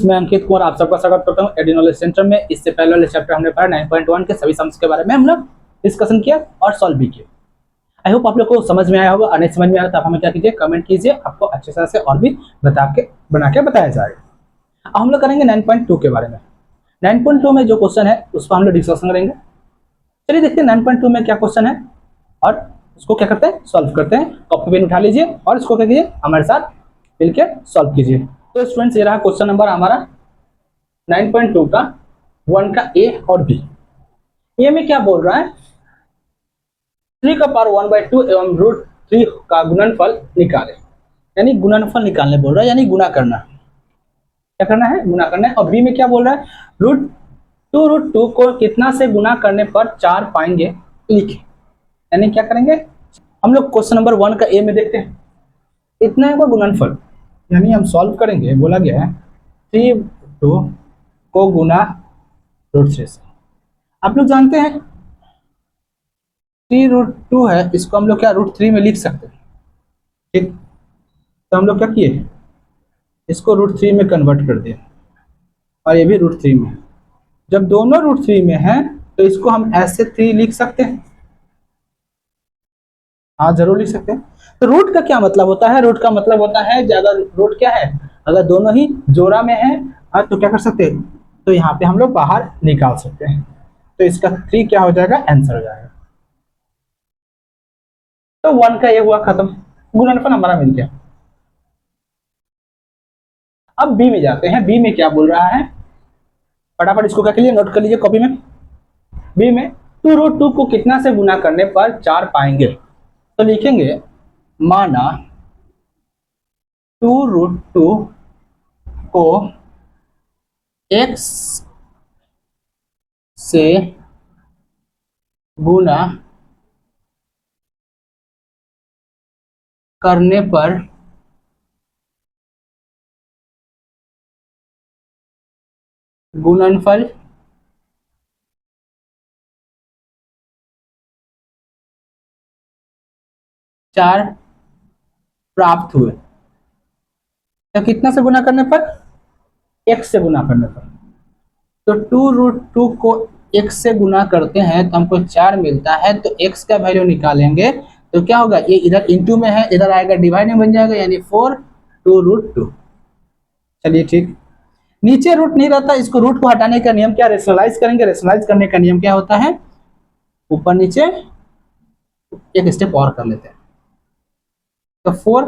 मैं अंकित कुमार आप सबका स्वागत करता हूँ एडी नॉलेज सेंटर में। इससे पहले वाले चैप्टर हमने पढ़ा 9.1 के सभी सम्स के बारे में हम लोग डिस्कशन किया और सॉल्व भी किया। आई होप आप लोग को समझ में आया होगा। और नहीं समझ में आया तो आप हमें क्या कीजिए, कमेंट कीजिए, आपको अच्छे तरह से और भी बना के बताया जाएगा। अब हम लोग करेंगे 9.2 के बारे में। 9.2 में जो क्वेश्चन है उस पर हम लोग डिस्कशन करेंगे। चलिए देखते हैं 9.2 में क्या क्वेश्चन है और उसको क्या करते हैं, सॉल्व करते हैं। कॉपी पेन उठा लीजिए और इसको क्या कीजिए, हमारे साथ मिलकर सॉल्व कीजिए। तो स्टूडेंट्स ये रहा क्वेश्चन नंबर हमारा 9.2 का 1 का ए और बी। ए में क्या बोल रहा है, 3 का पावर 1/2 एवं √3 का गुणनफल निकाले, यानी गुणनफल निकालने बोल रहा है, यानी गुणा करना। क्या करना है, गुणा करना है। और बी में क्या बोल रहा है, √2 को कितना से गुणा करने पर 4 पाएंगे लिखे, यानी क्या करेंगे हम लोग। क्वेश्चन नंबर 1 का ए में देखते हैं, इतना है गुणनफल, यानी हम सॉल्व करेंगे। बोला गया है 3/2 को गुना √3 से। आप लोग जानते हैं 3√2 है, इसको हम लोग क्या √3 में लिख सकते हैं, ठीक। तो हम लोग क्या किए, इसको √3 में कन्वर्ट कर दिए और ये भी √3 में। जब दोनों √3 में है तो इसको हम ऐसे 3 लिख सकते हैं। हाँ जरूर लिख सकते हैं। तो रूट का क्या मतलब होता है, रूट का मतलब होता है अगर रूट क्या है, अगर दोनों ही जोड़ा में है तो क्या कर सकते हैं, तो यहाँ पे हम लोग बाहर निकाल सकते हैं। तो इसका 3 क्या हो जाएगा, आंसर हो जाएगा। तो 1 का ये हुआ खत्म, गुणनफल हमारा मिल गया। अब बी में जाते हैं। बी में क्या बोल रहा है, फटाफट इसको क्या के लिए नोट कर लीजिए कॉपी में। बी में 2√2 को कितना से गुना करने पर 4 पाएंगे, तो लिखेंगे माना 2√2 को x से गुना करने पर गुणनफल 4 प्राप्त हुए। तो कितना से गुना करने पर, x से गुना करने पर। तो 2√2 को x से गुना करते हैं तो हमको 4 मिलता है, तो x का वैल्यू निकालेंगे तो क्या होगा, ये इधर इंटू में है, इधर आएगा डिवाइड में बन जाएगा, यानी 4 2√2। चलिए ठीक, नीचे रूट नहीं रहता, इसको रूट को हटाने का नियम क्या, रेशनलाइज करेंगे। रेशनलाइज करने का नियम क्या होता है, ऊपर नीचे एक स्टेप और कर लेते हैं। तो 4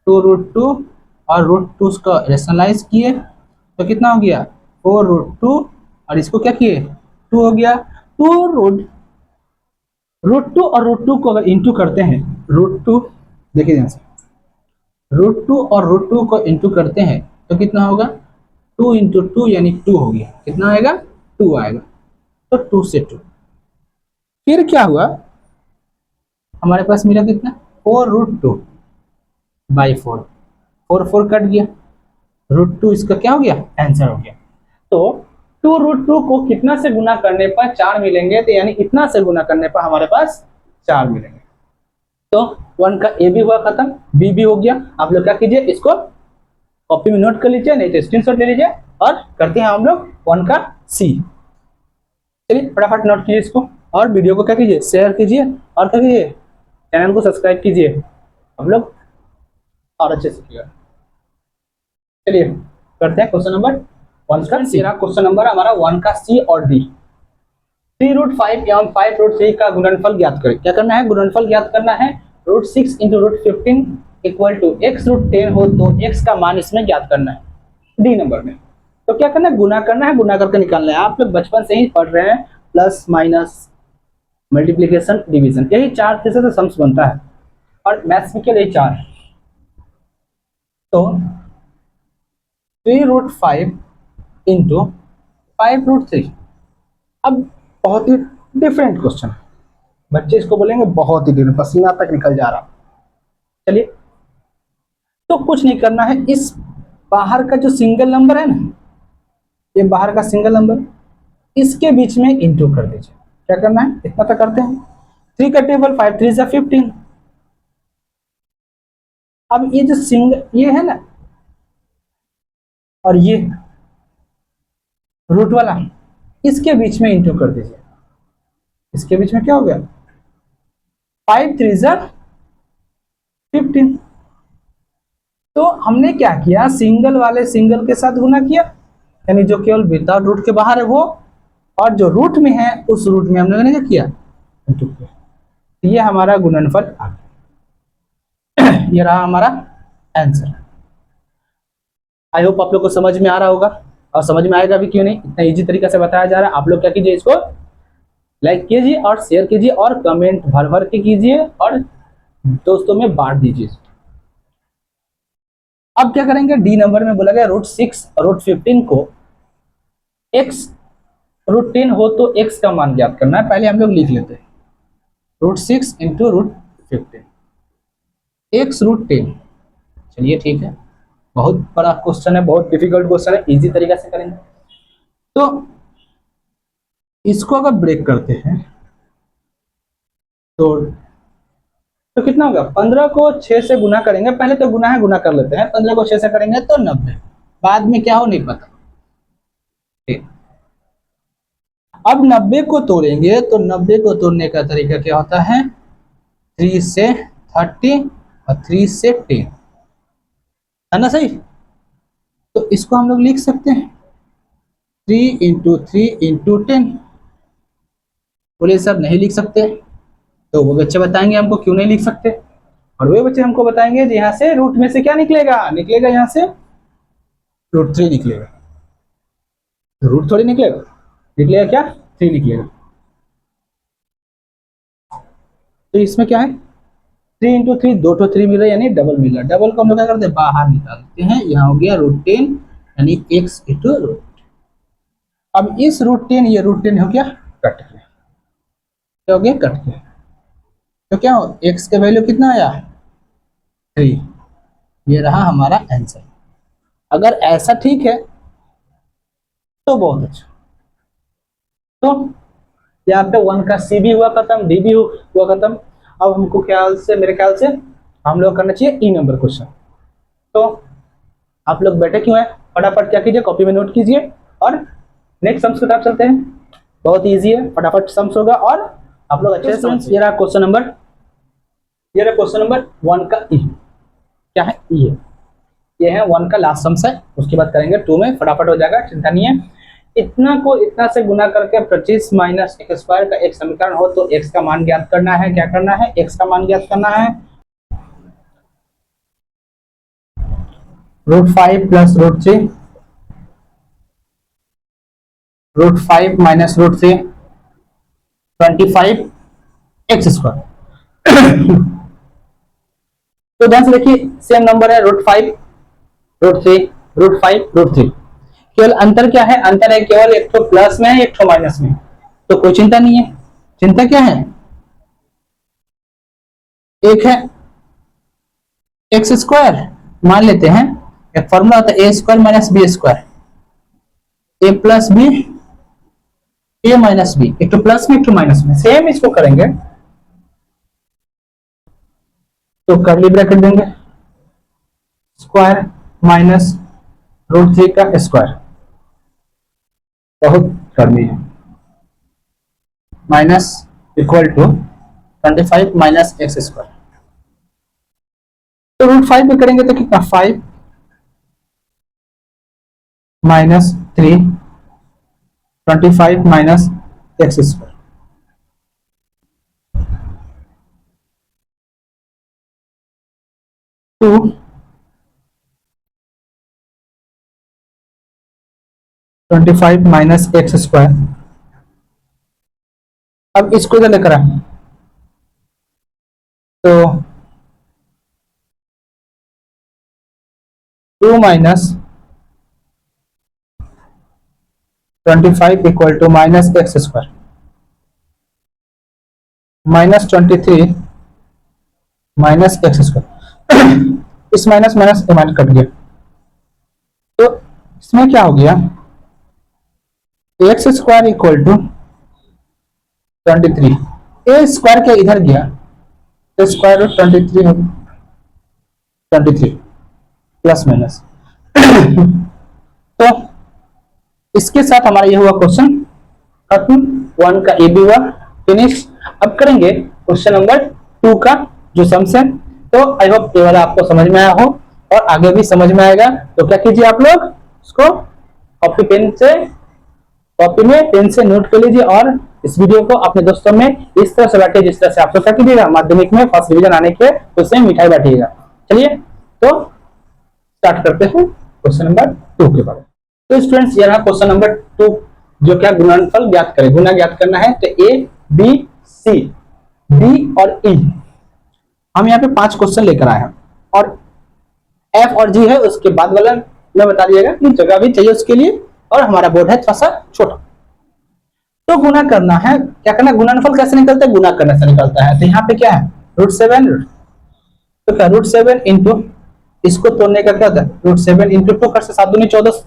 2√2 और √2 का रेशनलाइज किए तो कितना हो गया, 4√2 और इसको क्या किए 2 हो गया। 2√2 और √2 को अगर इंटू करते हैं, √2 देखिए ध्यान से, √2 और √2 को इंटू करते हैं तो कितना होगा, 2 इंटू 2 यानी 2 हो गया। कितना आएगा, 2 आएगा। तो 2 से 2, फिर क्या हुआ, हमारे पास मिला कितना, 4√2/4, 4 कट गया, √2 इसका क्या हो गया, आंसर हो गया। तो 2√2 को कितना से गुना करने पर 4 मिलेंगे, तो यानी इतना से गुना करने पर हमारे पास 4 मिलेंगे। तो 1 का ए भी हुआ खत्म, बी भी हो गया। आप लोग क्या कीजिए, इसको कॉपी में नोट कर लीजिए, नहीं तो स्क्रीनशॉट ले लीजिए और करते हैं हम लोग 1 का सी। चलिए फटाफट नोट कीजिए इसको और वीडियो को क्या कीजिए, शेयर कीजिए और क्या कीजिए, चैनल को सब्सक्राइब कीजिए, हम लोग और अच्छे से किया। चलिए करते हैं क्वेश्चन नंबर 1 का सी। क्वेश्चन नंबर हमारा 1 का सी और डी। 3√5 एवं 5√3 का गुणनफल ज्ञात करें। क्या करना है, गुणनफल ज्ञात करना है। √6 इंटू √15 इक्वल टू x√10 हो तो x का मान इसमें ज्ञात करना है डी नंबर में। तो क्या करना है, गुना करना है, गुना करके निकालना है। आप लोग बचपन से ही पढ़ रहे हैं, प्लस माइनस मल्टीप्लीकेशन डिवीजन, यही 4 से सम्स बनता है और मैथ्स के लिए 4 है। तो 3√5 इंटू 5√3। अब बहुत ही डिफरेंट क्वेश्चन है, बच्चे इसको बोलेंगे बहुत ही डिफरेंट, पसीना तक निकल जा रहा। चलिए तो कुछ नहीं करना है, इस बाहर का जो सिंगल नंबर है ना, ये बाहर का सिंगल नंबर, इसके बीच में इंटू कर दीजिए। क्या करना है, इतना तक करते हैं। 3 का टेबल 5 3 जा 15। अब ये जो सिंगल ये है ना, और ये रूट वाला इसके बीच में इंटू कर दीजिए। इसके बीच में क्या हो गया, 5 3 जा 15। तो हमने क्या किया, सिंगल वाले सिंगल के साथ गुना किया, यानी जो केवल विदाउट रूट के बाहर है वो, और जो रूट में है उस रूट में हमने क्या किया, इंटू किया। ये हमारा गुणनफल आ गया। ये रहा हमारा आंसर। आई होप आप लोग को समझ में आ रहा होगा, और समझ में आएगा भी, क्यों नहीं, इतना इजी तरीके से बताया जा रहा है। आप लोग क्या कीजिए, इसको लाइक कीजिए और शेयर कीजिए और कमेंट भर भर के कीजिए और दोस्तों में बांट दीजिए। अब क्या करेंगे, डी नंबर में बोला गया √6 √15 को x √10 हो तो x का मान ज्ञात करना है। पहले हम लोग लिख लेते हैं √6 इंटू √15 x √10। चलिए ठीक है, बहुत बड़ा क्वेश्चन है, बहुत डिफिकल्ट क्वेश्चन है, इजी तरीके से करेंगे। तो इसको अगर ब्रेक करते हैं तो कितना होगा, 15 को 6 से गुना करेंगे, पहले तो गुना है, गुना कर लेते हैं। 15 को 6 से करेंगे तो 90, बाद में क्या हो नहीं पता। ठीक, अब 90 को तोड़ेंगे तो 90 को तोड़ने का तरीका क्या होता है, 3 से 30 और 3 से 10, है ना सही। तो इसको हम लोग लिख सकते हैं 3 इंटू 3 इंटू 10। बोले सर नहीं लिख सकते, तो वो बच्चे बताएंगे हमको क्यों नहीं लिख सकते, और वे बच्चे हमको बताएंगे यहाँ से रूट में से क्या निकलेगा, निकलेगा यहाँ से √3 निकलेगा। रूट थोड़ी निकलेगा, निकलेगा क्या, 3 निकलेगा। तो इसमें क्या है, 3 इंटू 3, 2 3 मिल रहा है, यानी डबल मिल रहा है। डबल को हम लोग क्या करते हैं, बाहर निकालते हैं। यहाँ हो गया √10 यानी x इंटू √10। अब इस √10 ये √10 हो गया कट गया, क्या हो गया, कट गया। तो क्या हो, x का वैल्यू कितना आया, 3। ये रहा हमारा आंसर। अगर ऐसा ठीक है तो बहुत अच्छा। तो यहाँ पे 1 का C भी हुआ खत्म, D भी हुआ खत्म। अब हमको ख्याल से, मेरे ख्याल से हम लोग करना चाहिए ई नंबर क्वेश्चन। तो आप लोग बैठे क्यों हैं, फटाफट क्या कीजिए, कॉपी में नोट कीजिए और नेक्स्ट सम्स की तरफ चलते हैं। बहुत इजी है, फटाफट सम्स होगा और आप लोग अच्छे से। ये रहा क्वेश्चन नंबर, ये रहा क्वेश्चन नंबर 1 का ई। क्या है, ई है। ये है 1 का लास्ट सम्स है, उसके बाद करेंगे 2 में, फटाफट हो जाएगा, चिंता नहीं है। इतना को इतना से गुना करके 25 माइनस x स्क्वायर का एक समीकरण हो तो x का मान ज्ञात करना है। क्या करना है, x का मान ज्ञात करना है। √5 प्लस √3, √5 माइनस √3, 25 x स्क्वायर। तो ध्यान से देखिए, सेम नंबर है, √5 √3 √5 √3। केवल अंतर क्या है, अंतर है केवल एक तो प्लस में है, एक तो माइनस में। तो कोई चिंता नहीं है। चिंता क्या है, एक है एक्स स्क्वायर, मान लेते हैं एक फॉर्मूला होता है a² minus b square, a plus B a minus B, एक तो प्लस में एक तो माइनस में। सेम इसको करेंगे तो कर्ली ब्रैकेट देंगे, स्क्वायर माइनस √3 का स्क्वायर, बहुत गर्मी है, minus equal to 25 minus x square. तो √5 में करेंगे तो कितना, 5 minus 3, 25 minus x square. Two 25 minus x square. अब इसको इधर लेकर आए तो 2 minus 25 equal to minus x square, minus 23 minus x square. इस माइनस माइनस माइनस कट गया, तो इसमें क्या हो गया, x square equal to 23, a square के इधर गया तो स्क्वायर रूट 23 हो, 23 प्लस माइनस। तो इसके साथ हमारा ये हुआ क्वेश्चन खत्म, 1 का ए भी हुआ फिनिश। अब करेंगे क्वेश्चन नंबर 2 का जो सम्स है। तो आई होप ये वाला आपको समझ में आया हो और आगे भी समझ में आएगा। तो क्या कीजिए आप लोग उसको कॉपी में पेन से नोट कर लीजिए और इस वीडियो को अपने दोस्तों में इस तरह से बांटिए जिस तरह से आप लोग क्या कीजिएगा माध्यमिक में फर्स्ट डिवीजन आने के उससे मिठाई बांटिएगा। चलिए तो स्टार्ट करते हैं क्वेश्चन नंबर 2 के बारे में। तो स्टूडेंट्स ये रहा क्वेश्चन नंबर 2 जो क्या गुणनफल ज्ञात करें, गुना ज्ञात करना है। तो ए बी सी डी और ई हम यहाँ पे 5 क्वेश्चन लेकर आए हैं और एफ और जी है उसके बाद वाला में बता दिएगा कि जगह भी चाहिए उसके लिए और हमारा बोर्ड है थोड़ा सा छोटा। तो गुना करना है, क्या करना, गुणनफल कैसे निकलता है, गुना करने से निकलता है। तो यहाँ पे क्या है √7, तो क्या √7 इंटू इसको तोड़ने का क्या होता है √7 इंटू 2 कर से 7 दूनी 14।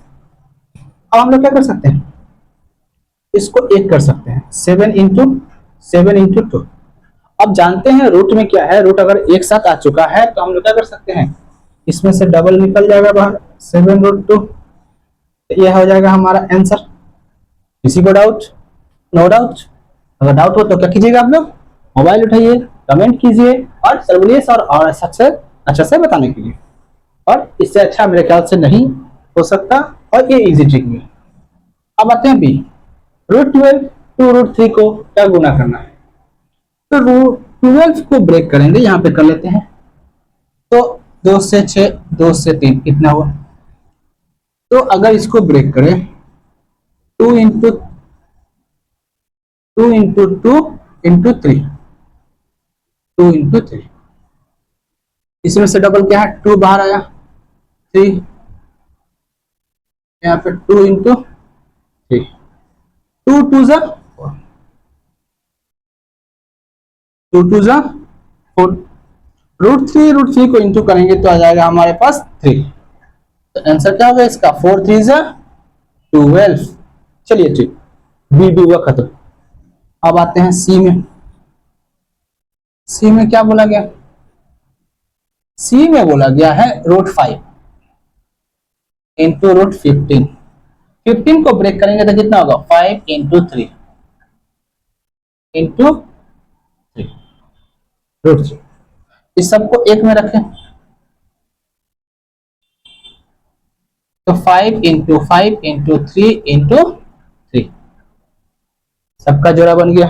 अब हम लोग क्या कर सकते हैं इसको 1 कर सकते हैं 7 इंटू 2। अब जानते हैं रूट में क्या है, रूट अगर एक साथ आ चुका है तो हम लोग क्या कर सकते हैं इसमें से डबल निकल जाएगा बाहर 7√2। यह हो जाएगा हमारा आंसर। किसी को डाउट? No doubt. अगर डाउट हो तो क्या कीजिएगा आप लोग मोबाइल उठाइए, कमेंट कीजिए और सर बोलिए सर और अच्छा से बताने के लिए। और इससे अच्छा मेरे ख्याल से नहीं हो सकता और ये इजी ट्रिक में। अब आते हैं बी, √12 टू √3 को क्या गुना करना है। तो √12 को ब्रेक करेंगे, यहाँ पे कर लेते हैं। तो 2 से 6 2 से 3 कितना हुआ। तो अगर इसको ब्रेक करें 2 इंटू 2 इंटू 2 इंटू 3 2 इंटू 3 इसमें से डबल क्या है 2 बाहर आया 3 यहाँ पे 2 इंटू 3 2 2 जा 2 2 जा 4 √3 को इंटू करेंगे तो आ जाएगा हमारे पास 3। तो आंसर क्या होगा इसका 4 3 जा 12। चलिए ठीक, बी भी हुआ खत्म। अब आते हैं सी में। सी में क्या बोला गया, सी में बोला गया है √5 इंटू √15। 15 को ब्रेक करेंगे तो कितना होगा 5 इंटू 3 इंटू 3 √3। इस सबको एक में रखें तो 5 इंटू 5 इंटू 3 इंटू 3 सबका जोड़ा बन गया।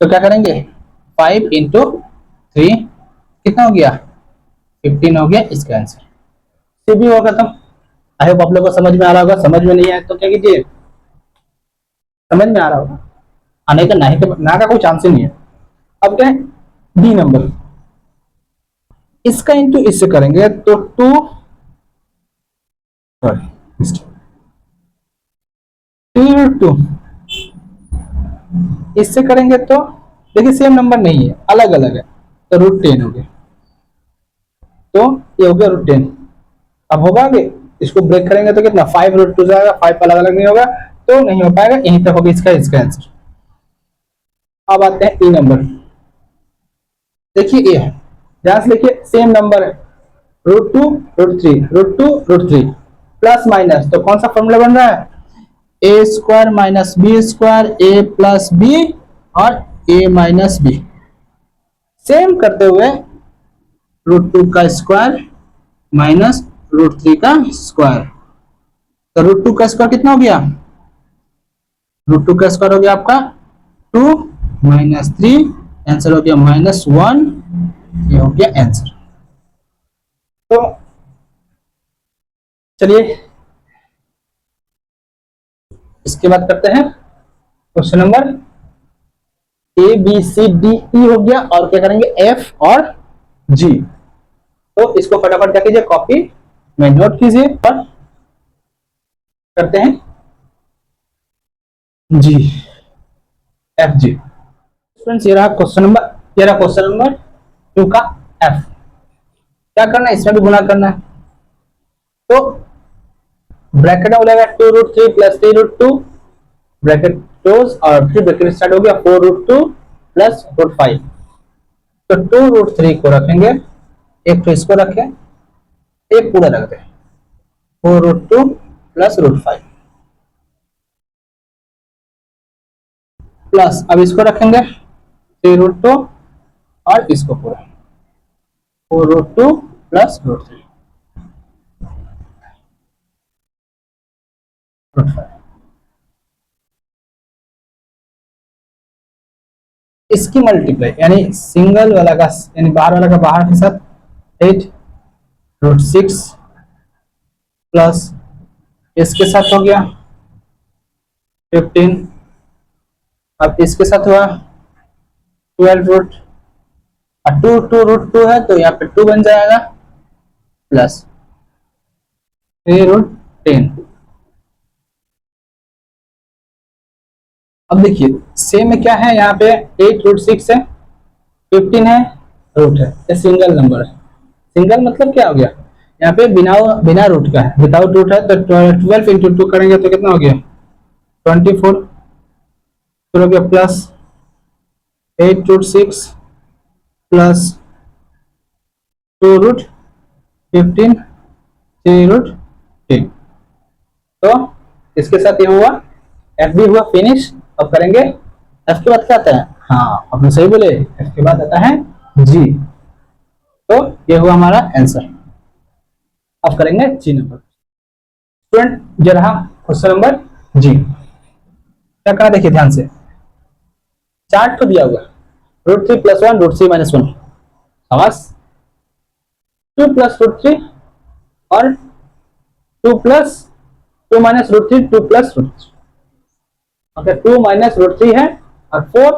तो क्या करेंगे 5 इंटू 3 कितना हो गया 15 हो गया इसका आंसर। सी भी हुआ खत्म। आई होप आप लोगों को समझ में आ रहा होगा। समझ में नहीं आया तो क्या कीजिए, समझ में आ रहा होगा, आने का ना का कोई चांस ही नहीं है। अब क्या है डी नंबर, इसका इंटू इससे करेंगे तो 2 2 इससे करेंगे तो देखिए सेम नंबर नहीं है, अलग अलग है। तो √10 हो गया, तो ये हो गया √10। अब होगा आगे इसको ब्रेक करेंगे तो कितना 5 √2 जाएगा, 5 अलग अलग नहीं होगा तो नहीं हो पाएगा, यहीं तक होगा इसका आंसर। अब आते हैं ई नंबर। देखिए ये है, ध्यान से देखिए सेम नंबर है √2 √3 प्लस माइनस, तो कौन सा फॉर्मूला बन रहा है a² माइनस b² a प्लस बी और a माइनस बी। सेम करते हुए √2 का स्क्वायर माइनस √3 का स्क्वायर। तो √2 का स्क्वायर कितना हो गया, √2 का स्क्वायर हो गया आपका 2 माइनस 3, आंसर हो गया -1। ये हो गया आंसर। तो चलिए इसके बाद करते हैं question number A B C D E हो गया और क्या करेंगे एफ और जी। तो इसको फटाफट क्या कीजिए कॉपी में नोट कीजिए और करते हैं जी एफ जी। फ्रेंड्स ये रहा क्वेश्चन नंबर 2 का एफ। क्या करना है इसमें भी गुना करना है। तो ब्रैकेट में बोलेगा 2√3 प्लस 3√2 ब्रैकेट क्लोज और फिर ब्रैकेट स्टार्ट हो गया 4√2 प्लस √5। तो 2√3 को रखेंगे, एक तो इसको रखें एक पूरा रखते हैं 4√2 प्लस √5 प्लस, अब इसको रखेंगे 3√2 और इसको पूरा 4√2 प्लस √3 √5। इसकी मल्टीप्लाई यानी सिंगल वाला का यानी बाहर वाला का बाहर के साथ 8√6 प्लस इसके साथ हो गया 15, अब इसके साथ हुआ 12 और 2 है तो यहाँ पे 2 बन जाएगा प्लस 3√10। अब देखिए सेम में क्या है, यहाँ पे 8√6 है, 15 है, रूट है, ये सिंगल नंबर है। सिंगल मतलब क्या हो गया, यहाँ पे बिना रूट का है, विदाउट रूट है, तो 12 इंटू 2 करेंगे तो कितना हो गया 24, फिर हो गया प्लस 8√6 प्लस 2√15 3√10। तो इसके साथ ये हुआ, एफ भी हुआ फिनिश। अब करेंगे एफ के बाद क्या आता है, हाँ आपने सही बोले, एफ के बाद आता है जी। तो ये हुआ हमारा आंसर। अब करेंगे जी नंबर। स्टूडेंट ये रहा क्वेश्चन नंबर जी। क्या करना देखिए ध्यान से, चार्ट तो दिया हुआ √3 + 1 √3 - 1 आवाज 2 + √3 और 2 + 2 - √3 2 + √3 ओके 2 - √3 है और 4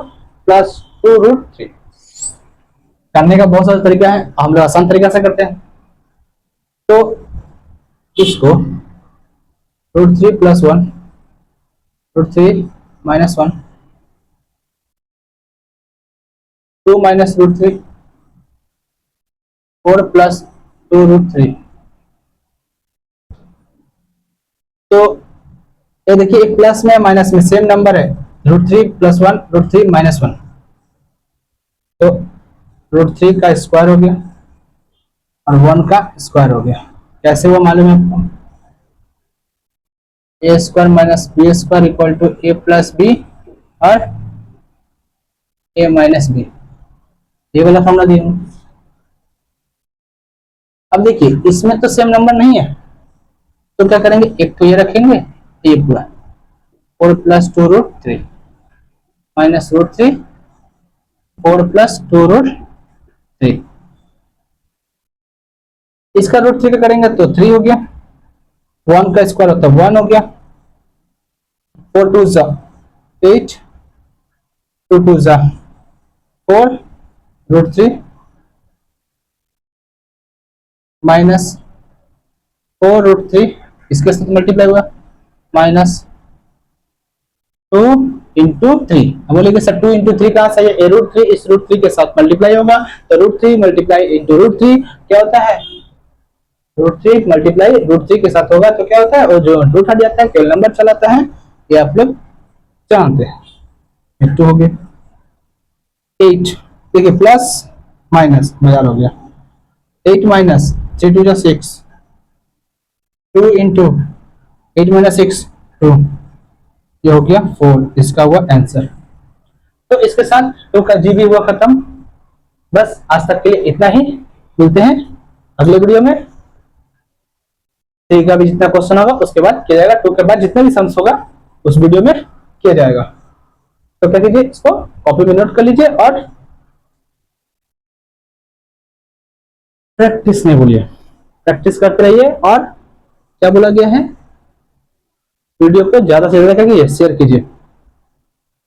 + 2√3। करने का बहुत सारा तरीका है, हम लोग आसान तरीका से करते हैं। तो इसको √3 + 1 √3 - 1 2 - √3 4 + 2√3। तो ये देखिए एक प्लस में माइनस में सेम नंबर है, √3 + 1 √3 - 1 तो √3 का स्क्वायर हो गया और 1 का स्क्वायर हो गया। कैसे वो मालूम है आपको, a² - b² = a + b और a - b, ये वाला फॉर्मूला दिया हूं। अब देखिए इसमें तो सेम नंबर नहीं है, तो क्या करेंगे, एक तो ये रखेंगे ये पूरा 4 + 2√3 -√3 4 + 2√3, इसका √3 का करेंगे तो 3 हो गया, 1 का स्क्वायर होता है 1 हो गया, 4 2 = 8 2 2 = 4 √3 माइनस 4√3 इसके साथ मल्टीप्लाई हुआ -2 × 3। हम बोलेंगे सर 2 × 3 कहाँ से है, √3 इस √3 के साथ मल्टीप्लाई होगा, तो √3 × √3 क्या होता है, √3 × √3 के साथ होगा तो क्या होता है, वो जो रूट हट जाता है केवल नंबर चलाता है, ये आप लोग जानते हैं। 2 हो गया 8, देखिए प्लस माइनस मजार हो गया, 8 माइनस 3 2 = 6 2 × 8 - 6 2, ये हो गया 4, इसका हुआ आंसर। तो इसके साथ 2 का जी भी हुआ खत्म। बस आज तक के लिए इतना ही, मिलते हैं अगले वीडियो में। 3 का भी जितना क्वेश्चन होगा उसके बाद किया जाएगा, 2 के बाद जितना भी सम्स होगा उस वीडियो में किया जाएगा। तो क्या कीजिए, इसको कॉपी में नोट कर लीजिए और प्रैक्टिस नहीं भूलिए, प्रैक्टिस करते रहिए। और क्या बोला गया है, वीडियो को ज्यादा से ज्यादा क्या कीजिए, शेयर कीजिए।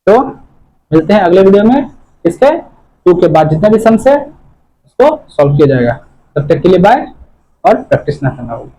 तो मिलते हैं अगले वीडियो में, इसके 2 के बाद जितना भी सम्स है उसको सॉल्व किया जाएगा। तब तक के लिए बाय, और प्रैक्टिस ना करना होगा।